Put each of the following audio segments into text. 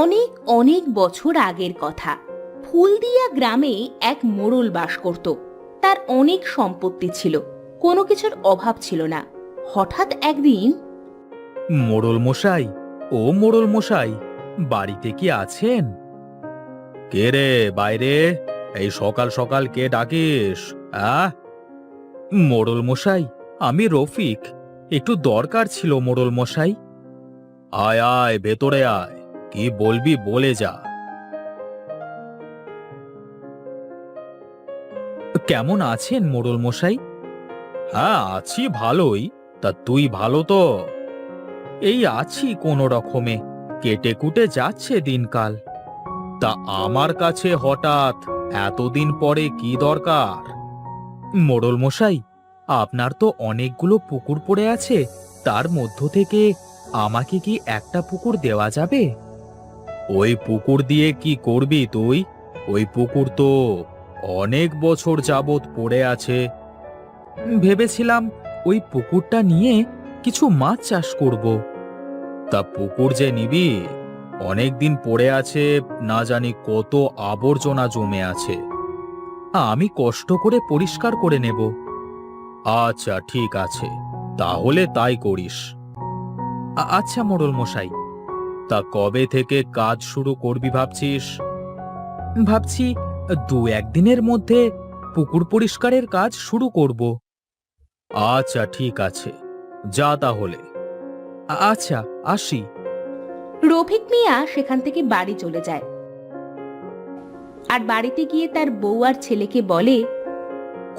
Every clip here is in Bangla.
অনেক অনেক বছর আগের কথা। ফুলদিয়া গ্রামে এক মোড়ল বাস করত। তার অনেক সম্পত্তি ছিল, কোনো কিছুর অভাব ছিল না। হঠাৎ একদিন, মোড়ল মশাই, ও মোড়ল মশাই, বাড়িতে কি আছেন? কে রে বাইরে? এই সকাল সকাল কে ডাকিস? মোড়ল মশাই, আমি রফিক। একটু দরকার ছিল মোড়ল মশাই। আয় আয়, ভেতরে আয়। কি বলবি বলে যা। কেমন আছেন মোড়ল মশাই? হ্যাঁ, আছি ভালোই। তা তুই ভালো তো? এই আছি কোনো রকমে, কেটে কুটে যাচ্ছে দিনকাল। তা আমার কাছে হঠাৎ এতদিন পরে কি দরকার? মোড়ল মশাই, আপনার তো অনেকগুলো পুকুর পড়ে আছে, তার মধ্য থেকে আমাকে কি একটা পুকুর দেওয়া যাবে? ওই পুকুর দিয়ে কি করবি তুই? ওই পুকুর তো অনেক বছর যাবৎ পড়ে আছে। ভেবেছিলাম ওই পুকুরটা নিয়ে কিছু মাছ চাষ করব। তা পুকুর যে নিবি, অনেক দিন পড়ে আছে, না জানি কত আবর্জনা জমে আছে। আমি কষ্ট করে পরিষ্কার করে নেব। আচ্ছা ঠিক আছে, তাহলে তাই করিস। আচ্ছা মোড়ল মশাই, তা কবে থেকে কাজ শুরু করবি ভাবছিস? ভাবছি দু একদিনের মধ্যে পুকুর পরিষ্কারের কাজ শুরু করব। আচ্ছা ঠিক আছে, যা তাহলে। আচ্ছা, আসি। রফিক মিয়া সেখান থেকে বাড়ি চলে যায়। আর বাড়িতে গিয়ে তার বউ আর ছেলেকে বলে,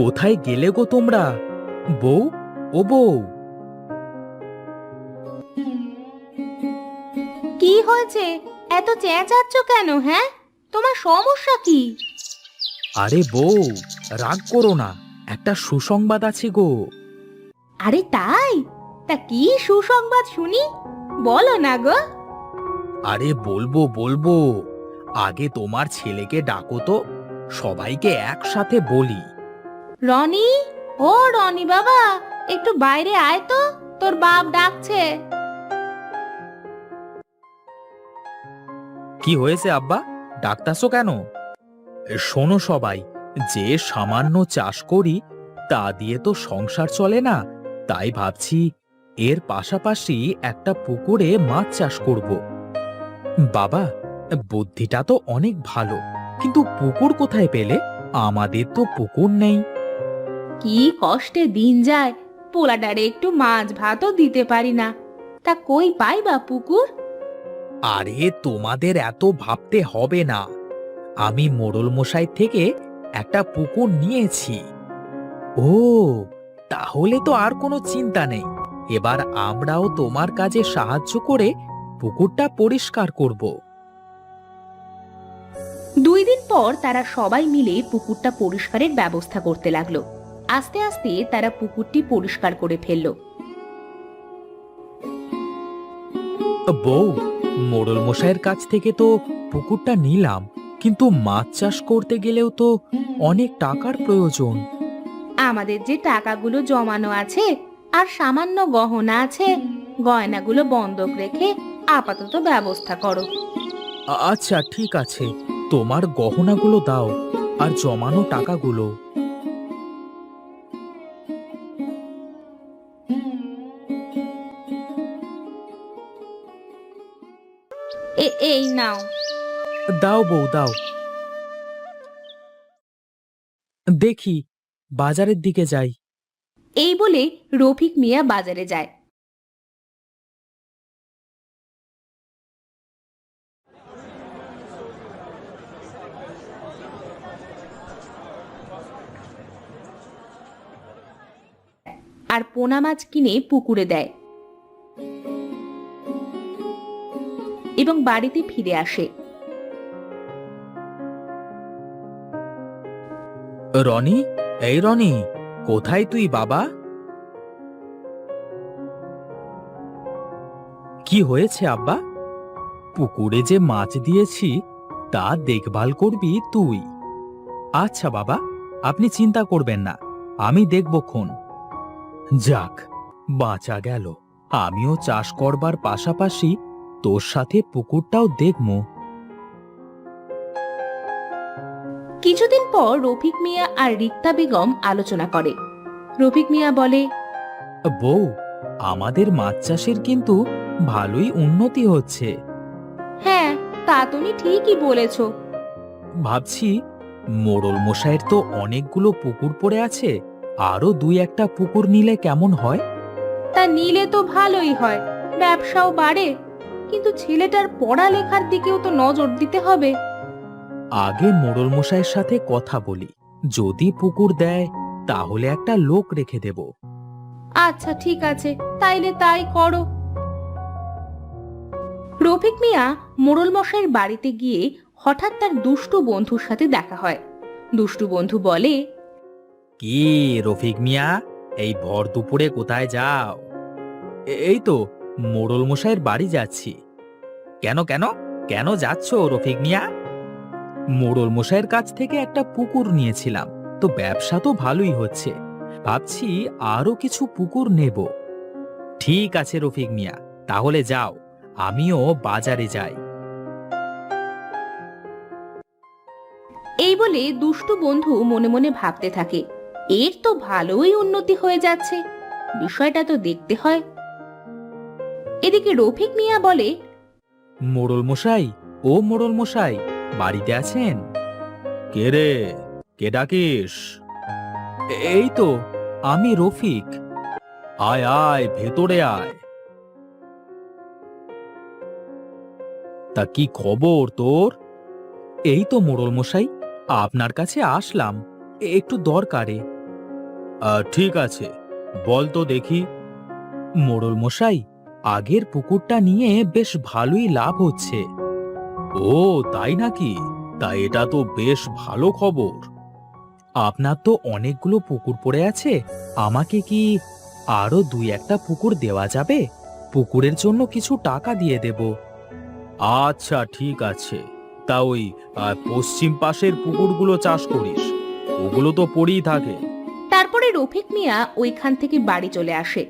কোথায় গেলে গো তোমরা? বউ, ও বউ। কি হয়েছে, এত চেঁচাচ্ছ কেন? হ্যাঁ, তোমার সমস্যা কি? আরে বউ, রাগ করো না, একটা সুসংবাদ আছে গো। আরে তাই? তা কি সুসংবাদ শুনি, বলো না গো। আরে বলবো বলবো, আগে তোমার ছেলেকে ডাকো তো, সবাইকে একসাথে বলি। রনি, ও রনি বাবা, একটু বাইরে আয় তো, তোর বাপ ডাকছে। কি হয়েছে আব্বা, ডাকতাছো কেন? শোনো সবাই, যে সামান্য চাষ করি তা দিয়ে তো সংসার চলে না। তাই ভাবছি এর পাশাপাশি একটা পুকুরে মাছ চাষ করব। বাবা, বুদ্ধিটা তো অনেক ভালো, কিন্তু পুকুর কোথায় পেলে? আমাদের তো পুকুর নেই। কি কষ্টে দিন যায়, পোলাডারে একটু মাছ ভাতও দিতে পারি না, তা কই পাই বা পুকুর? আরে তোমাদের এত ভাবতে হবে না, আমি মোড়ল মশাই থেকে একটা পুকুর নিয়েছি। ও, তাহলে তো আর কোনো চিন্তা নেই। এবার আমরাও তোমার কাজে সাহায্য করে পুকুরটা পরিষ্কার করব। 2 দিন পর তারা সবাই মিলে পুকুরটা পরিষ্কারের ব্যবস্থা করতে লাগলো। আস্তে আস্তে তারা পুকুরটি পরিষ্কার করে ফেললো। বউ, মোড়ল মশাইয়ের কাছ থেকে তো পুকুরটা নিলাম, কিন্তু মাছ চাষ করতে গেলেও তো অনেক টাকার প্রয়োজন। আমাদের যে টাকাগুলো জমানো আছে আর সামান্য গহনা আছে, গয়নাগুলো বন্ধক রেখে আপাতত ব্যবস্থা করো। আচ্ছা ঠিক আছে, তোমার গহনাগুলো দাও আর জমানো টাকাগুলো। এই নাও। দাও বউ, দাও। দেখি, বাজারের দিকে যাই। এই বলে রফিক মিয়া বাজারে যায়। আর পোনা মাছ কিনে পুকুরে দেয় এবং বাড়িতে ফিরে আসে। রনি, এই রনি, কোথায় তুই বাবা? কি হয়েছে আব্বা? পুকুরে যে মাছ দিয়েছি তা দেখভাল করবি তুই। আচ্ছা বাবা, আপনি চিন্তা করবেন না, আমি দেখবক্ষণ। যাক, বাঁচা গেল। আমিও চাষ করবার পাশাপাশি তোর সাথে পুকুরটাও দেখবো। কিছুদিন পর রফিক মিয়া আর রিক্তা বেগম আলোচনা করে। রফিক মিয়া বলে, বউ, আমাদের মাছ চাষের কিন্তু ভালোই উন্নতি হচ্ছে। হ্যাঁ, তা তুমি ঠিকই বলেছ। ভাবছি মোড়ল মশাইয়ের তো অনেকগুলো পুকুর পড়ে আছে, আরো দুই একটা পুকুর নিলে কেমন হয়? তা নিলে তো ভালোই হয়, ব্যবসাও বাড়ে, কিন্তু ছেলেটার পড়ালেখার দিকেও তো নজর দিতে হবে। আগে মোড়ল মশাইয়ের সাথে কথা বলি, যদি পুকুর দেয় তাহলে একটা লোক রেখে দেব। আচ্ছা ঠিক আছে, তাইলে তাই করো। রফিক মিয়া মোড়ল মশাইয়ের বাড়িতে গিয়ে হঠাৎ তার দুষ্টু বন্ধুর সাথে দেখা হয়। দুষ্টু বন্ধু বলে, কি রফিক মিয়া, এই ভর দুপুরে কোথায় যাও? এই তো মোড়ল মশাইয়ের বাড়ি যাচ্ছি। কেন কেন কেন যাচ্ছ রফিক মিয়া? মোড়ল মশাইয়ের কাছ থেকে একটা পুকুর নিয়েছিলাম, তো ব্যবসা তো ভালোই হচ্ছে, ভাবছি আরো কিছু পুকুর নেব। ঠিক আছে রফিক মিয়া, তাহলে যাও, আমিও বাজারে যাই। এই বলে দুষ্টু বন্ধু মনে মনে ভাবতে থাকে, এর তো ভালোই উন্নতি হয়ে যাচ্ছে, বিষয়টা তো দেখতে হয়। এদিকে রফিক মিয়া বলে, মোড়ল মশাই, ও মোড়ল মশাই, বাড়িতে আছেন? কে রে, কে ডাকিস? এই তো আমি রফিক। আয় আয়, ভেতরে আয়। তা কি খবর তোর? এই তো মোড়ল মশাই, আপনার কাছে আসলাম একটু দরকারে। ঠিক আছে, বল তো দেখি। মোড়ল মশাই, আগের পুকুরটা নিয়ে বেশ ভালোই লাভ হচ্ছে। ও তাই নাকি? তা এটা তো বেশ ভালো খবর। আপনার তো অনেকগুলো পুকুর পড়ে আছে, আমাকে কি আরো দুই একটা পুকুর দেওয়া যাবে? পুকুরের জন্য কিছু টাকা দিয়ে দেব। আচ্ছা ঠিক আছে, তা ওই পশ্চিম পাশের পুকুরগুলো চাষ করিস, ওগুলো তো পড়েই থাকে। তারপরে রফিক মিয়া ওইখান থেকে বাড়ি চলে আসে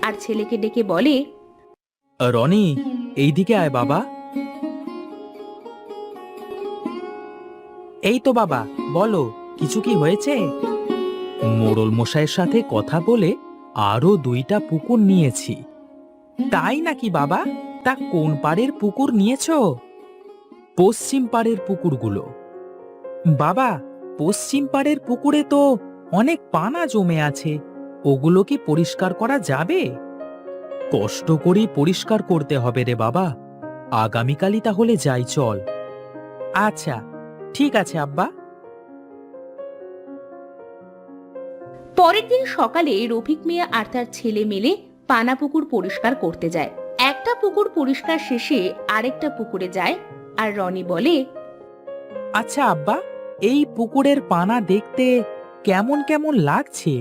আর ছেলেকে ডেকে বলে, রনি, এইদিকে আয় বাবা। এই তো বাবা, বলো কিছু কি হয়েছে? মোড়ল মশাইয়ের সাথে কথা বলে আরো দুইটা পুকুর নিয়েছি। তাই নাকি বাবা? তা কোন পাড়ের পুকুর নিয়েছো? পশ্চিম পাড়ের পুকুরগুলো। বাবা, পশ্চিম পাড়ের পুকুরে তো অনেক পানা জমে আছে, ওগুলো কি পরিষ্কার করা যাবে? কষ্ট করে পরিষ্কার করতে হবে রে বাবা, আগামীকালই তাহলে যাই চল। আচ্ছা ঠিক আছে আব্বা। পরের দিন সকালে রফিক মিয়া আর তার ছেলে মিলে পানা পুকুর পরিষ্কার করতে যায়। একটা পুকুর পরিষ্কার শেষে আরেকটা পুকুরে যায় আর রনি বলে, আচ্ছা আব্বা, এই পুকুরের পানা দেখতে কেমন কেমন লাগছে?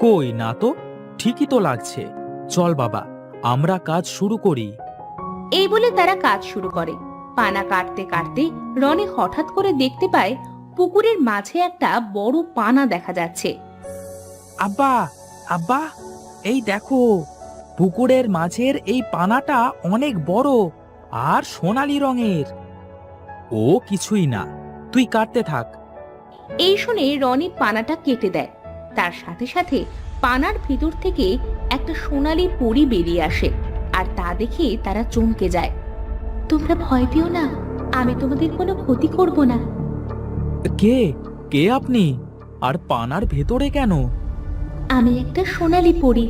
কই না তো, ঠিকই তো লাগছে। চল বাবা, আমরা কাজ শুরু করি। এই বলে তারা কাজ শুরু করে। পানা কাটতে কাটতে রনি হঠাৎ করে দেখতে পায় পুকুরের মাঝে একটা বড় পানা দেখা যাচ্ছে। আব্বা, আব্বা, এই দেখো, পুকুরের মাঝের এই পানাটা অনেক বড় আর সোনালী রঙের। ও কিছুই না, তুই কাটতে থাক। এই শুনে রনি পানাটা কেটে দেয়। তার সাথে সাথে পানার ভিতর থেকে একটা সোনালী পরী বেরিয়ে আসে আর তা দেখে তারা চমকে যায়। তোমরা ভয় পেও না, আমি তোমাদের কোনো ক্ষতি করব না। কে কে আপনি, আর পানার ভেতরে কেন? আমি একটা সোনালী পরী।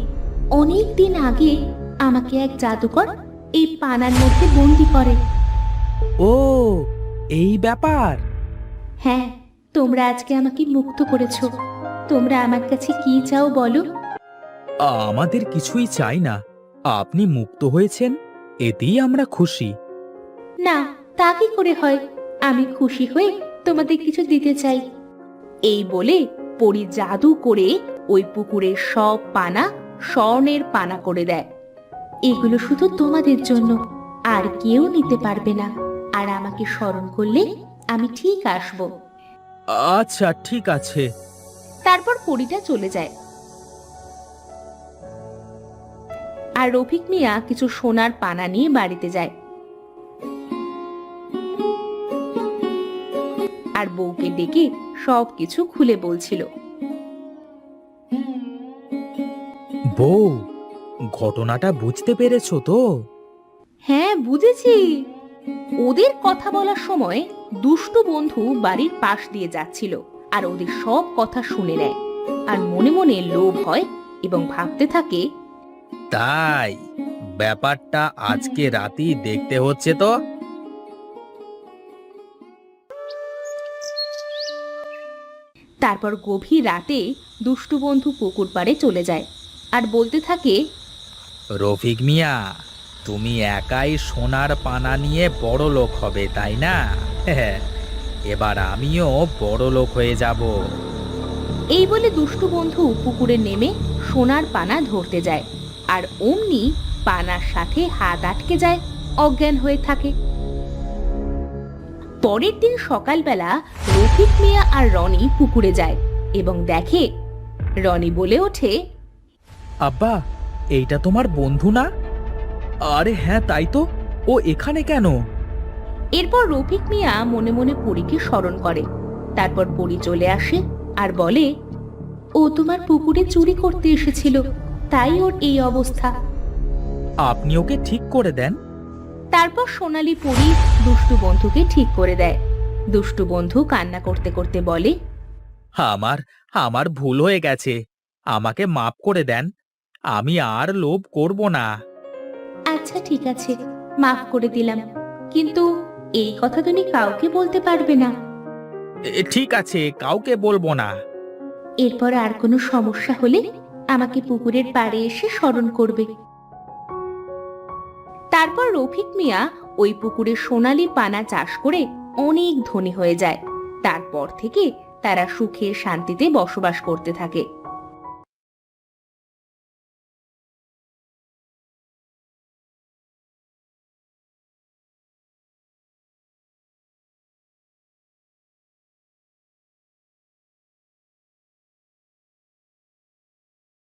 অনেক দিন আগে আমাকে এক জাদুকর এই পানার মধ্যে বন্দি করে। ও, এই ব্যাপার। হ্যাঁ, তোমরা আজকে আমাকে মুক্ত করেছো। তোমরা আমার কাছে কি চাও বলো? আমাদের কিছুই চাই না, আপনি মুক্ত হয়েছেন, এতেই আমরা খুশি। না, তা কি করে হয়? আমি খুশি হয়ে তোমাদের কিছু দিতে চাই। এই বলে পরী জাদু করে ওই পুকুরের সব পানা স্বর্ণের পানা করে দেয়। এগুলো শুধু তোমাদের জন্য, আর কেউ নিতে পারবে না। আর আমাকে স্মরণ করলে আমি ঠিক আসব। আচ্ছা ঠিক আছে। তারপর পরীটা চলে যায়। আর রফিক মিয়া কিছু সোনার পানা নিয়ে বাড়িতে যায় আর বউকে ডেকে সবকিছু খুলে বলছিল। বউ, ঘটনাটা বুঝতে পেরেছো তো? হ্যাঁ, বুঝেছি। ওদের কথা বলার সময় দুষ্টু বন্ধু বাড়ির পাশ দিয়ে যাচ্ছিল আর ওদের সব কথা শুনে নেয় আর মনে মনে লোভ হয় এবং ভাবতে থাকে, তাই ব্যাপারটা আজকে রাতেই দেখতে হচ্ছে তো। তারপর গভীর রাতে দুষ্টু বন্ধু পুকুর পাড়ে চলে যায় আর বলতে থাকে, রফিক মিয়া, তুমি একাই সোনার পানা নিয়ে বড় লোক হবে, তাই না? এবার আমিও বড় লোক হয়ে যাব। এই বলে দুষ্টু বন্ধু পুকুরে নেমে সোনার পানা ধরতে যায় আর অমনি পানার সাথে হাত আটকে যায়, অজ্ঞান হয়ে থাকে। পরের দিন সকালবেলা রফিক মিয়া আর রনি পুকুরে যায় এবং দেখে। রনি বলে ওঠে, আব্বা, এইটা তোমার বন্ধু না? আরে হ্যাঁ, তাই তো। ও এখানে কেন? এরপর রফিক মিয়া মনে মনে পরীকে স্মরণ করে। তারপর পরী চলে আসে আর বলে, ও তোমার পুকুরে চুরি করতে এসেছিল, তাই ওর এই অবস্থা। আপনি ওকে ঠিক করে দেন। তারপর সোনালী পরী দুষ্টু বন্ধুকে ঠিক করে দেয়। দুষ্টু বন্ধু কান্না করতে করতে বলে, আমার আমার ভুল হয়ে গেছে, আমাকে মাফ করে দেন। আমি আর লোভ করব না। আচ্ছা ঠিক আছে, মাফ করে দিলাম, কিন্তু এই কথা তুমি কাউকে বলতে পারবে না। ঠিক আছে, কাউকে বলবো না। এরপর আর কোনো সমস্যা হলে আমাকে পুকুরের পাড়ে এসে স্মরণ করবে। তারপর রফিক মিয়া ওই পুকুরে সোনালী পানা চাষ করে অনেক ধনী হয়ে যায়। তারপর থেকে তারা সুখে শান্তিতে বসবাস করতে থাকে।